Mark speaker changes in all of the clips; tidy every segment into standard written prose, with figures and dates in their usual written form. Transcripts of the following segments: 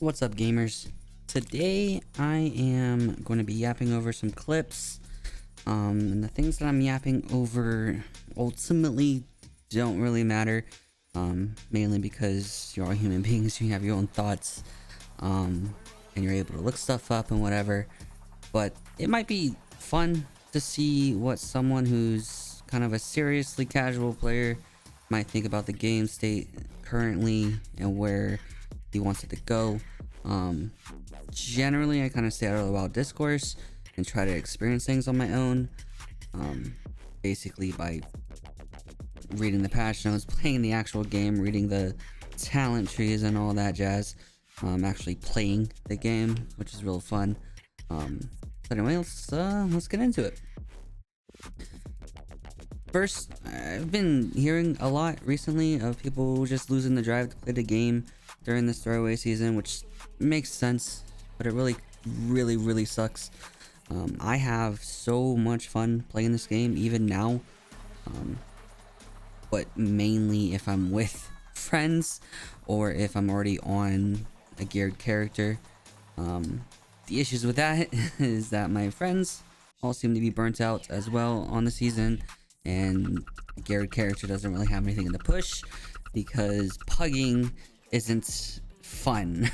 Speaker 1: What's up, gamers? Today I am going to be yapping over some clips, and the things that I'm yapping over ultimately don't really matter, mainly because you're all human beings, you have your own thoughts, and you're able to look stuff up and whatever, but it might be fun to see what someone who's kind of a seriously casual player might think about the game state currently and where he wants it to go. Generally I kind of stay out of the wild discourse and try to experience things on my own, basically by reading the patch notes, playing the actual game, reading the talent trees and all that jazz, actually playing the game, which is real fun. But anyway, let's get into it. First, I've been hearing a lot recently of people just losing the drive to play the game during this throwaway season, which makes sense, but it really sucks. I have so much fun playing this game even now, but mainly if I'm with friends or if I'm already on a geared character. The issues with that is that my friends all seem to be burnt out as well on the season, and the geared character doesn't really have anything in the push because pugging isn't fun.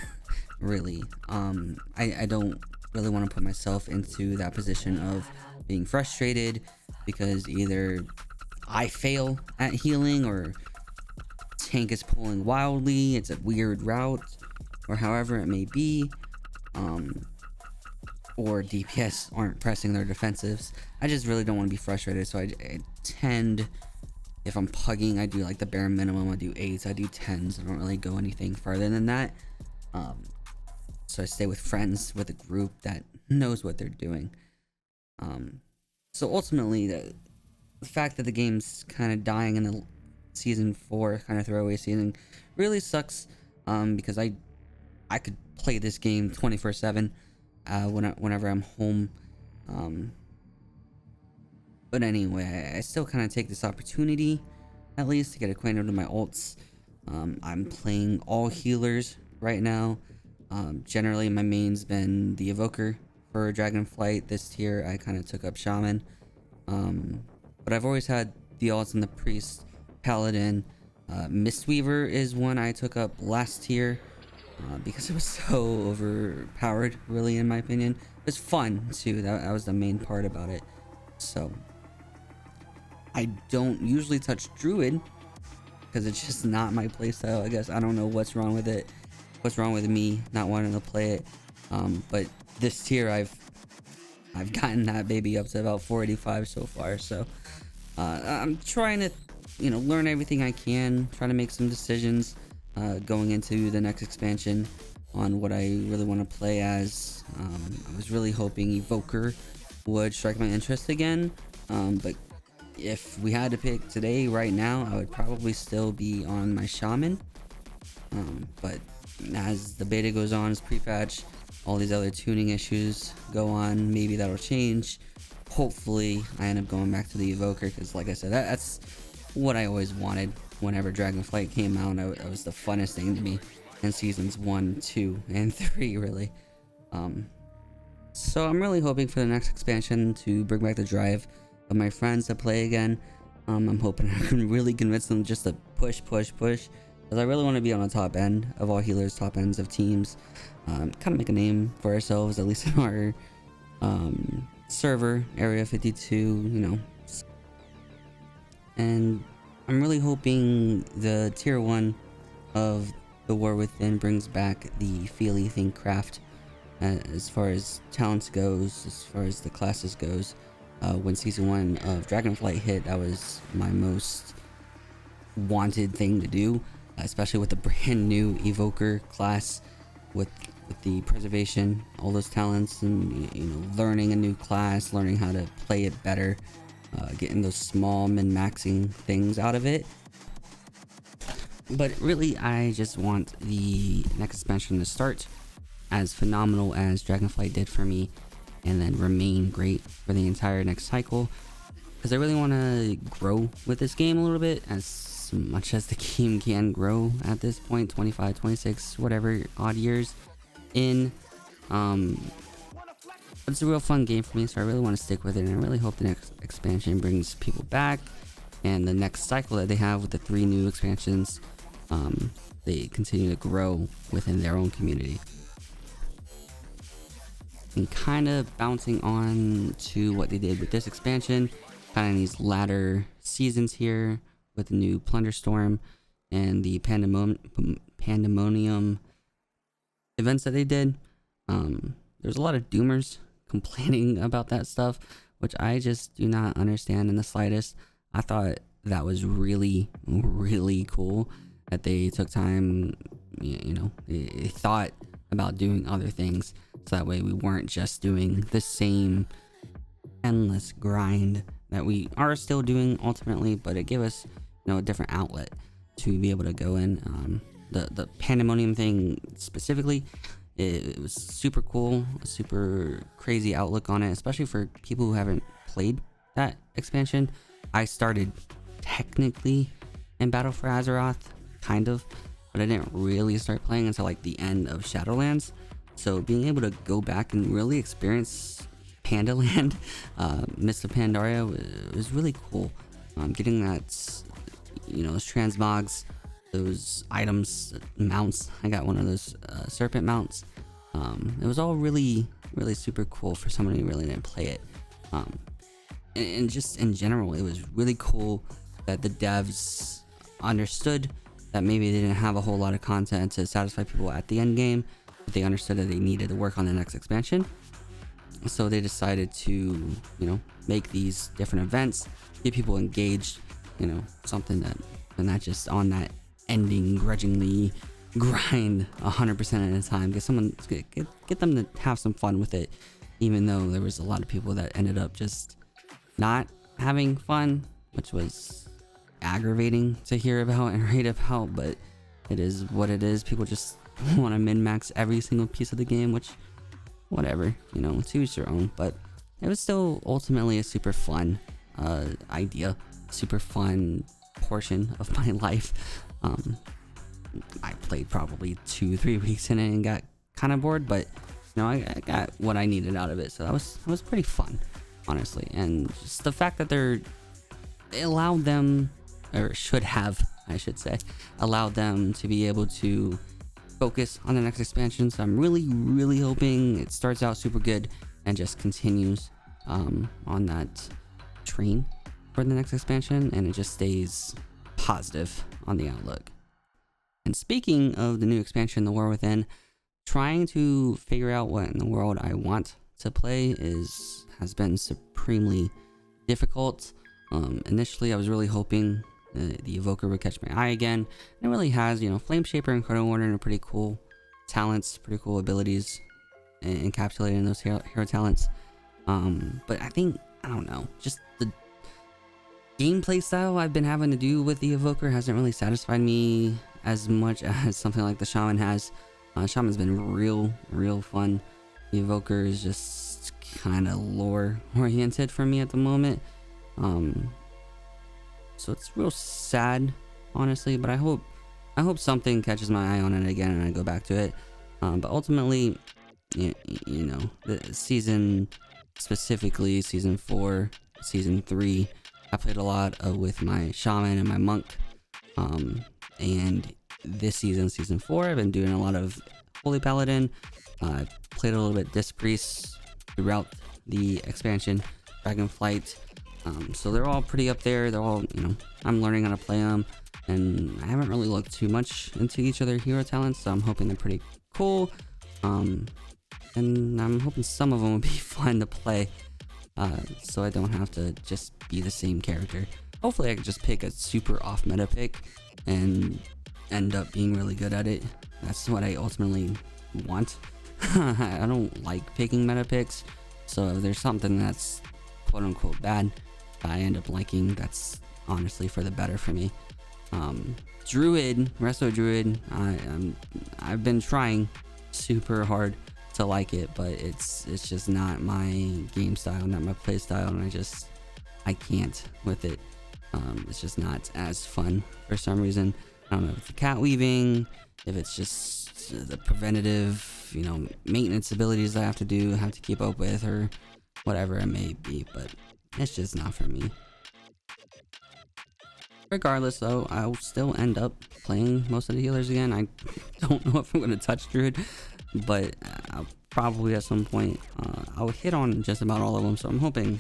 Speaker 1: Really. I don't really want to put myself into that position of being frustrated because either I fail at healing or tank is pulling wildly, it's a weird route, or however it may be, or DPS aren't pressing their defensives. I just really don't want to be frustrated, so I tend, if I'm pugging, I do like the bare minimum. I do 8s, I do 10s, I don't really go anything further than that. So I stay with friends, with a group that knows what they're doing. So ultimately, the fact that the game's kind of dying in the season 4 kind of throwaway season really sucks, because I could play this game 24/7 whenever I'm home. But anyway, I still kind of take this opportunity at least to get acquainted with my ults. I'm playing all healers right now. Generally my main's been the Evoker for Dragonflight. This tier I kind of took up Shaman, but I've always had the alts in the Priest, Paladin. Mistweaver is one I took up last tier, because it was so overpowered, really, in my opinion. It was fun too, that was the main part about it. So I don't usually touch Druid because it's just not my playstyle, I guess. I don't know what's wrong with it, what's wrong with me not wanting to play it. But this tier I've gotten that baby up to about 485 so far. So I'm trying to, learn everything I can, trying to make some decisions going into the next expansion on what I really want to play as. I was really hoping Evoker would strike my interest again, but if we had to pick today, right now, I would probably still be on my Shaman. But as the beta goes on, as pre-patch, all these other tuning issues go on, maybe that'll change. Hopefully I end up going back to the Evoker, because like I said, that's what I always wanted. Whenever Dragonflight came out, it was the funnest thing to me in seasons 1, 2, and 3, really. So I'm really hoping for the next expansion to bring back the drive of my friends to play again. I'm hoping I can really convince them just to push, because I really want to be on the top end of all healers, top ends of teams. Kind of make a name for ourselves, at least in our server, Area 52, And I'm really hoping the tier 1 of the War Within brings back the Feely Think Craft, as far as talents goes, as far as the classes goes. When season 1 of Dragonflight hit, that was my most wanted thing to do, especially with the brand new Evoker class, with the preservation, all those talents, and learning a new class, learning how to play it better, getting those small min-maxing things out of it. But really, I just want the next expansion to start as phenomenal as Dragonflight did for me, and then remain great for the entire next cycle, because I really want to grow with this game a little bit, as much as the game can grow at this point, 25, 26, whatever odd years. in. It's a real fun game for me, so I really want to stick with it, and I really hope the next expansion brings people back, and the next cycle that they have with the 3 new expansions, they continue to grow within their own community. And kind of bouncing on to what they did with this expansion, kind of in these latter seasons here with the new Plunderstorm and the Pandemonium events that they did. There's a lot of doomers complaining about that stuff, which I just do not understand in the slightest. I thought that was really, really cool that they took time, they thought about doing other things, so that way we weren't just doing the same endless grind that we are still doing ultimately, but it gave us a different outlet to be able to go in. The Pandemonium thing specifically, it was super cool, a super crazy outlook on it, especially for people who haven't played that expansion. I started technically in Battle for Azeroth, kind of, but I didn't really start playing until like the end of Shadowlands. So being able to go back and really experience Pandaland, Mist of Pandaria, was really cool. Getting that, those transmogs, those items, mounts. I got one of those serpent mounts. It was all really, really super cool for someone who really didn't play it. And just in general, it was really cool that the devs understood that maybe they didn't have a whole lot of content to satisfy people at the end game, but they understood that they needed to work on the next expansion. So they decided to, make these different events, get people engaged, something that they're not just on that ending grudgingly grind 100% of the time. Get them to have some fun with it, even though there was a lot of people that ended up just not having fun, which was aggravating to hear about and read about, but it is what it is. People just want to min-max every single piece of the game, which, whatever, to each their own. But it was still ultimately a super fun idea, super fun portion of my life. I played probably 2-3 weeks in it and got kind of bored, but I got what I needed out of it, so that was pretty fun, honestly. And just the fact that it allowed them, or should have, I should say, allowed them to be able to focus on the next expansion. So I'm really, really hoping it starts out super good and just continues on that train for the next expansion, and it just stays positive on the outlook. And speaking of the new expansion, The War Within, trying to figure out what in the world I want to play has been supremely difficult. Initially, I was really hoping the Evoker would catch my eye again, and it really has. Flame Shaper and Chrono Warden are pretty cool talents, pretty cool abilities encapsulated in those hero talents. But I don't know, just the gameplay style I've been having to do with the Evoker hasn't really satisfied me as much as something like the Shaman has. Shaman's been real fun. The Evoker is just kind of lore oriented for me at the moment. So it's real sad, honestly, but I hope something catches my eye on it again and I go back to it. But ultimately, the season, specifically season 4, season 3, I played a lot with my Shaman and my Monk. And this season 4, I've been doing a lot of Holy Paladin. I played a little bit Disc Priest throughout the expansion, Dragonflight. So they're all pretty up there. They're all, I'm learning how to play them, and I haven't really looked too much into each of their hero talents, so I'm hoping they're pretty cool. And I'm hoping some of them will be fun to play, so I don't have to just be the same character. Hopefully I can just pick a super off meta pick and end up being really good at it. That's what I ultimately want. I don't like picking meta picks, so if there's something that's quote unquote bad I end up liking, that's honestly for the better for me. Druid, Resto Druid, I've been trying super hard to like it, but it's just not my game style, not my play style, and I can't with it. It's just not as fun for some reason. I don't know if it's the cat weaving, if it's just the preventative you know, maintenance abilities I have to keep up with, or whatever it may be, but it's just not for me. Regardless though, I'll still end up playing most of the healers again. I don't know if I'm going to touch Druid, but I'll probably at some point, I'll hit on just about all of them, so I'm hoping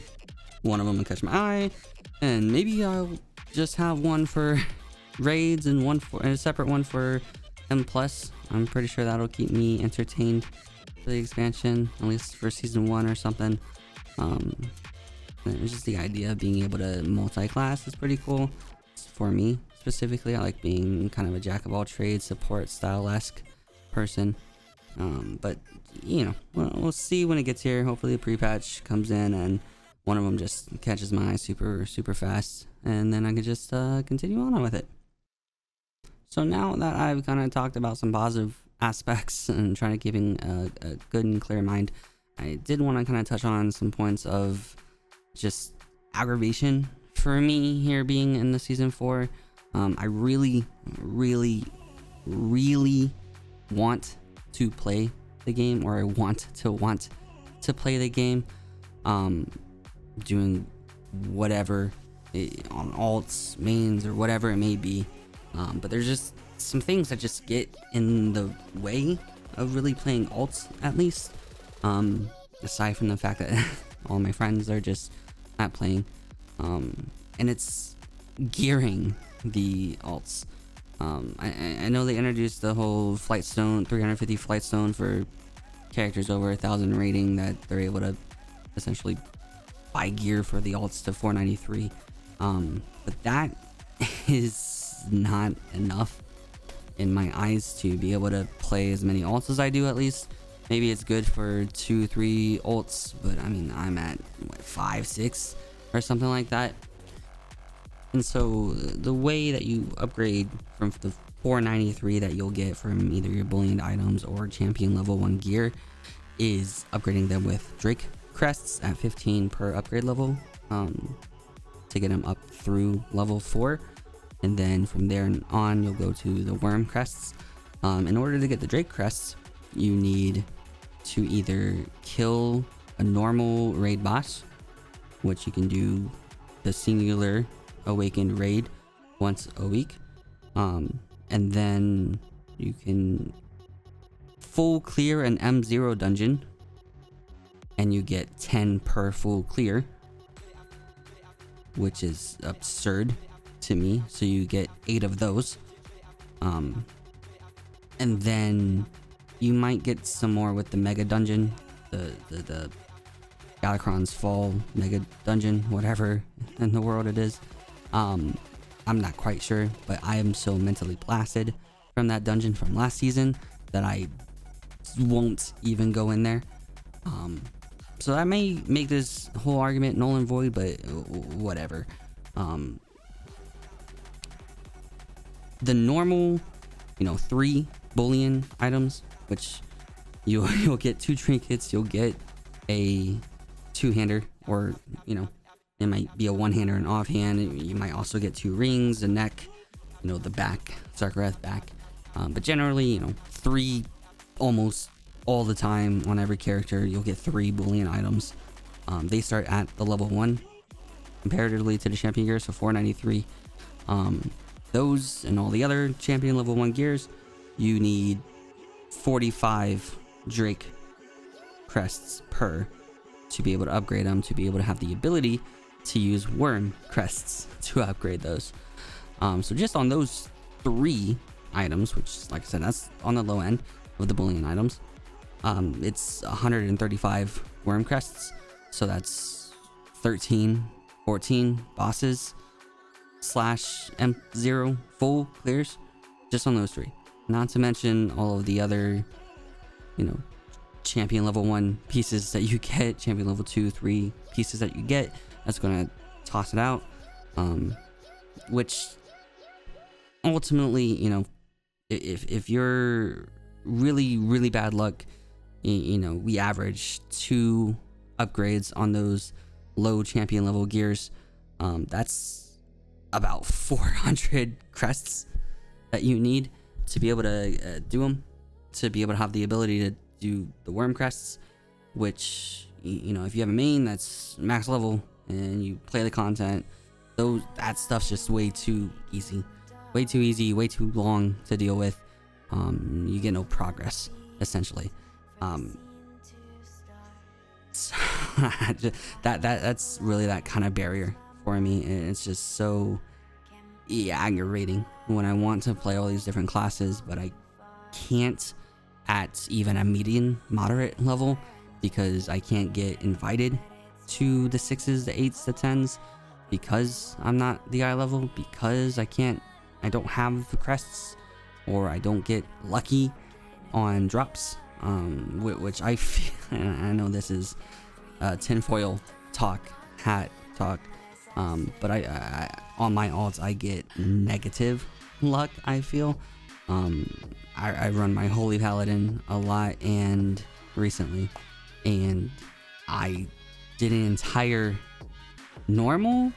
Speaker 1: one of them will catch my eye, and maybe I'll just have one for raids and a separate one for M+. I'm pretty sure that'll keep me entertained for the expansion, at least for season 1 or something. It's just the idea of being able to multi-class is pretty cool. For me specifically, I like being kind of a jack of all trades, support style-esque person. But you know, we'll see when it gets here. Hopefully a pre-patch comes in and one of them just catches my eye super fast, and then I can just continue on with it. So now that I've kind of talked about some positive aspects and trying to keeping a good and clear mind, I did want to kind of touch on some points of just aggravation for me here being in the season 4. I really want to play the game, or I want to play the game, doing whatever on alts, mains, or whatever it may be, but there's just some things that just get in the way of really playing alts, at least, aside from the fact that all my friends are just not playing, and it's gearing the alts. I know they introduced the whole flight stone, 350 flight stone for characters over 1,000 rating, that they're able to essentially buy gear for the alts to 493. But that is not enough in my eyes to be able to play as many alts as I do, at least. Maybe it's good for 2-3 ults, but I mean, I'm at what, 5-6 or something like that. And so the way that you upgrade from the 493 that you'll get from either your bullion items or champion level 1 gear is upgrading them with Drake crests at 15 per upgrade level, to get them up through level 4. And then from there on, you'll go to the worm crests. In order to get the Drake crests, you need to either kill a normal raid boss, which you can do the singular awakened raid once a week, and then you can full clear an M0 dungeon, and you get 10 per full clear, which is absurd to me. So you get 8 of those, and then you might get some more with the mega dungeon, the Galakrond's Fall mega dungeon, whatever in the world it is. I'm not quite sure, but I am so mentally blasted from that dungeon from last season that I won't even go in there. So I may make this whole argument null and void, but whatever. The normal, 3 bullion items, which you'll get 2 trinkets, you'll get a 2-hander, or it might be a 1-hander and offhand. You might also get 2 rings, a neck, the back, Sarkareth back. But generally, 3 almost all the time on every character. You'll get 3 bullion items. They start at the level 1 comparatively to the champion gear, so 493. Those and all the other champion level 1 gears, you need 45 Drake crests per to be able to upgrade them, to be able to have the ability to use worm crests to upgrade those. So just on those 3 items, which, like I said, that's on the low end of the bullion items, it's 135 worm crests, so that's 14 bosses / M0 full clears just on those 3, not to mention all of the other champion level 1 pieces that you get, champion level 2, 3 pieces that you get. That's gonna toss it out, which ultimately, if you're really bad luck, we average 2 upgrades on those low champion level gears. That's about 400 crests that you need to be able to do them, to be able to have the ability to do the worm crests, which, you know, if you have a main that's max level and you play the content, that stuff's just way too easy, way too long to deal with. You get no progress essentially. So that's really that kind of barrier for me, and it's just so aggravating when I want to play all these different classes, but I can't at even a medium moderate level because I can't get invited to the 6s, the 8s, the 10s because I'm not the eye level, because I don't have the crests, or I don't get lucky on drops, which I feel, and I know this is tinfoil hat talk, but I on my alts I get negative luck, I feel. I run my Holy Paladin a lot and recently, and I did an entire normal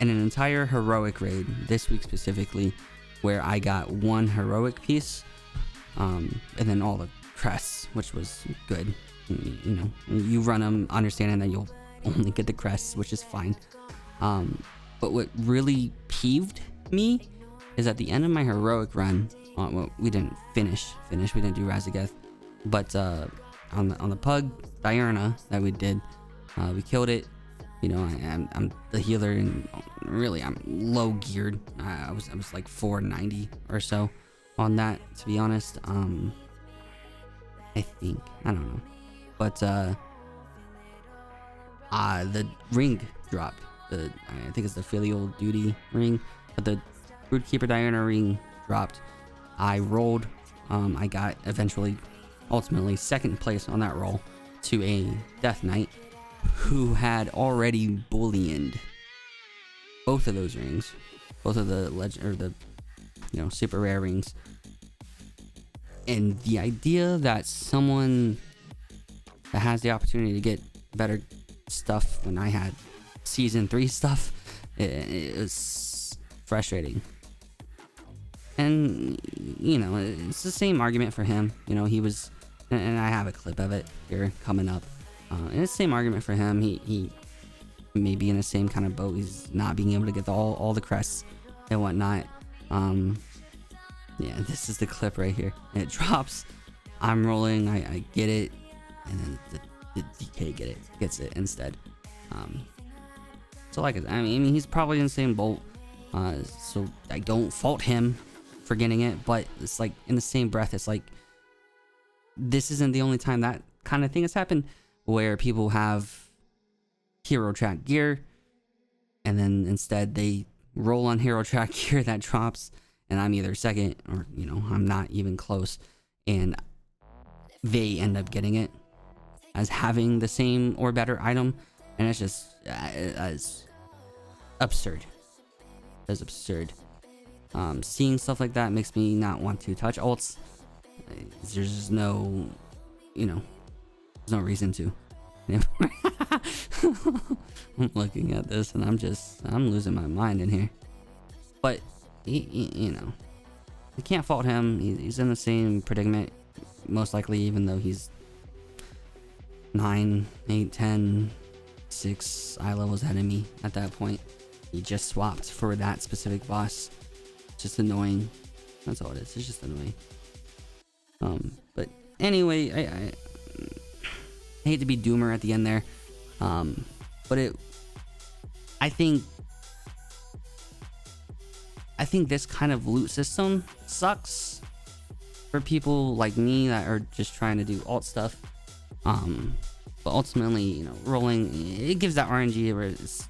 Speaker 1: and an entire heroic raid this week specifically, where I got one heroic piece, and then all the crests, which was good. You know, you run them understanding that you'll only get the crests, which is fine. But what really peeved me is at the end of my heroic run, well, we didn't finish, we didn't do Razageth, but on the pug Diurna that we did, we killed it. You know, I'm the healer, and really I'm low geared. I was like 490 or so on that, to be honest. I think, I don't know, but the ring dropped. I think it's the filial duty ring, but the Broodkeeper Diurna ring dropped. I rolled. I got ultimately second place on that roll to a Death Knight who had already bullioned both of those rings, both of the super rare rings. And the idea that someone that has the opportunity to get better stuff when I had season 3 stuff, it was frustrating. And, you know, it's the same argument for him. You know, he was, and I have a clip of it here coming up. And it's the same argument for him. He may be in the same kind of boat. He's not being able to get all the crests and whatnot. Yeah, this is the clip right here. It drops. I'm rolling. I get it, and then the DK gets it instead. So like I mean, he's probably in the same boat. So I don't fault him for getting it, but it's like in the same breath, it's like this isn't the only time that kind of thing has happened, where people have hero track gear, and then instead they roll on hero track gear that drops, and I'm either second or, you know, I'm not even close, and they end up getting it as having the same or better item, and it's just as absurd. It's absurd. Seeing stuff like that makes me not want to touch alts. There's just no, you know, there's no reason to. I'm looking at this and I'm losing my mind in here. But you know, you can't fault him. He's in the same predicament, most likely, even though he's 9, 8, 10, 6 eye levels ahead of me at that point. He just swapped for that specific boss. Just annoying. That's all it is. It's just annoying. But anyway, I hate to be doomer at the end there. But I think this kind of loot system sucks for people like me that are just trying to do alt stuff. But ultimately, you know, rolling, it gives that RNG where it's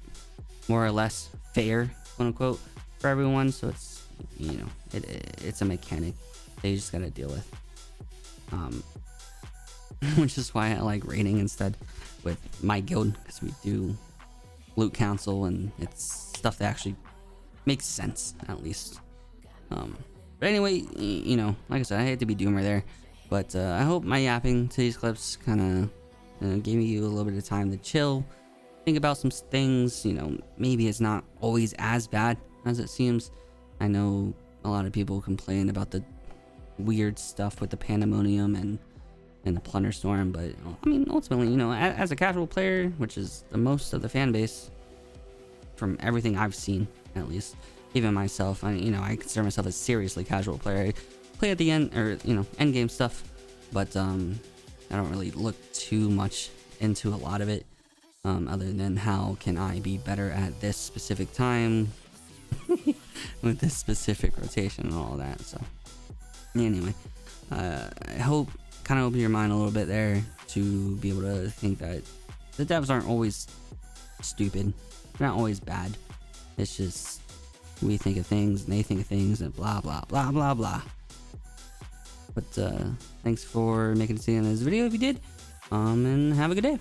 Speaker 1: more or less fair, quote unquote, for everyone. So it's, you know, it's a mechanic they just gotta deal with. Which is why I like raiding instead with my guild, because we do loot council and it's stuff that actually makes sense, at least. But anyway, you know, like I said, I hate to be doomer there, but I hope my yapping to these clips kind of gave you a little bit of time to chill, think about some things. You know, maybe it's not always as bad as it seems. I know a lot of people complain about the weird stuff with the pandemonium and in the Plunder Storm. But I mean, ultimately, you know, as a casual player, which is the most of the fan base, from everything I've seen, at least, even myself, you know, I consider myself a seriously casual player. I play at the end, or you know, end game stuff, but I don't really look too much into a lot of it, other than how can I be better at this specific time with this specific rotation and all that. So anyway, I hope kind of open your mind a little bit there to be able to think that the devs aren't always stupid, they're not always bad. It's just we think of things and they think of things and blah blah blah blah blah. But thanks for making it to the end of this video if you did, and have a good day.